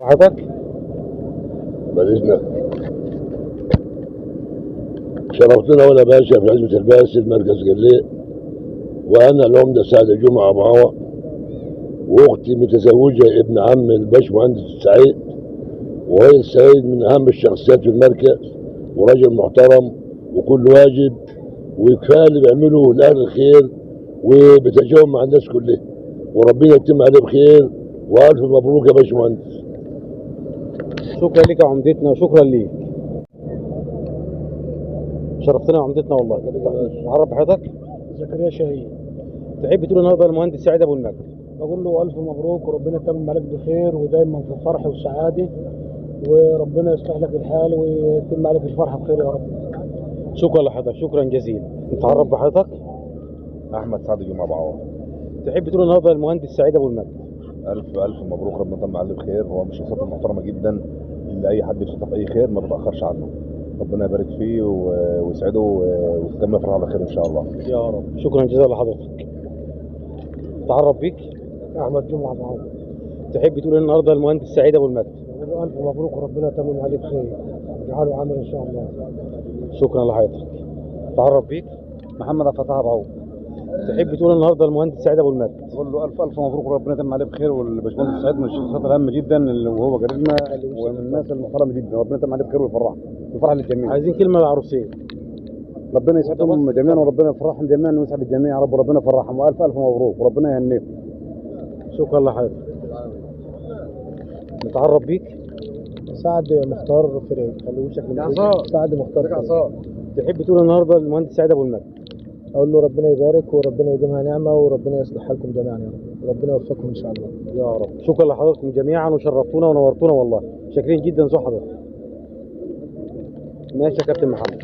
حضرتك بلدنا شرفتنا ولا باشا في عزبة الباسل مركز قليل. وأنا العمدة سعد جمعة أبو عوض، وأختي متزوجة ابن عم الباشمهندس السعيد، وهي السعيد من أهم الشخصيات في المركز وراجل محترم وكل واجب، وكفاية اللي بيعمله لأهل الخير وبتجاوب مع الناس كلها، وربنا يتم عليه بخير. وألف مبروك يا باشمهندس. شكرا لك يا عمدتنا وشكرا ليك، شرفتنا يا عمدتنا والله. تعرف بحضرتك؟ زكريا شاهين. تحب تقول النهارده المهندس سعيد ابو المجد؟ بقول له ألف مبروك وربنا يتمم عليك بخير ودايما في فرح وسعادة، وربنا يصلح لك الحال ويتم عليك الفرحة بخير يا رب. شكرا لحضرتك، شكرا جزيلا. تعرف بحضرتك؟ احمد سعد جمعه ابو عوض. تحب تقول النهارده المهندس سعيد ابو المجد؟ الف مبروك، ربنا يتم عليه بخير. هو من الشخصيات المحترمه جدا اللي اي حد يشوفها في اي خير ما بتاخرش عنه. ربنا يبارك فيه ويسعده وتكمل فرحه على خير ان شاء الله. يا رب. شكرا جزيلا لحضرتك. تعرف بيك؟ أحمد جمعة أبو عوض. تحب تقول النهارده المهندس سعيد ابو المجد؟ بقول له ألف مبروك وربنا يتمم عليه بخير ويجعله عامل إن شاء الله. شكرا لحضرتك. تعرف بيك؟ محمد عبد الفتاح ابو عوض. تحب تقول النهارده المهندس سعيد ابو المجد؟ بقول له الف مبروك وربنا يتم عليه بخير. والباشمهندس سعيد من الشخصيات الهامه جدا وهو قريبنا ومن الناس المحترمه جدا. ربنا يتم عليه بخير ويفرحنا ويفرح للجميع. عايزين كلمه للعروسين. ربنا يسعدهم جميعا وربنا يفرحهم جميعا ويسعد الجميع يا رب. وربنا يفرحهم والف مبروك وربنا يهنيهم. شكرا لحضرتك. نتعرف بيك؟ سعد مختار فريد. خلي وشك من سعد مختار فريد. تحب تقول النهارده المهندس سعيد ابو المجد؟ أقول له ربنا يبارك وربنا يديمها نعمة وربنا يصلح حالكم جميعا يا رب. ربنا يوفقكم إن شاء الله. يا رب. شكرا لحضراتكم جميعا وشرفتونا ونورتونا والله. شاكرين جدا ذو حضرتك. ماشي يا كابتن محمد.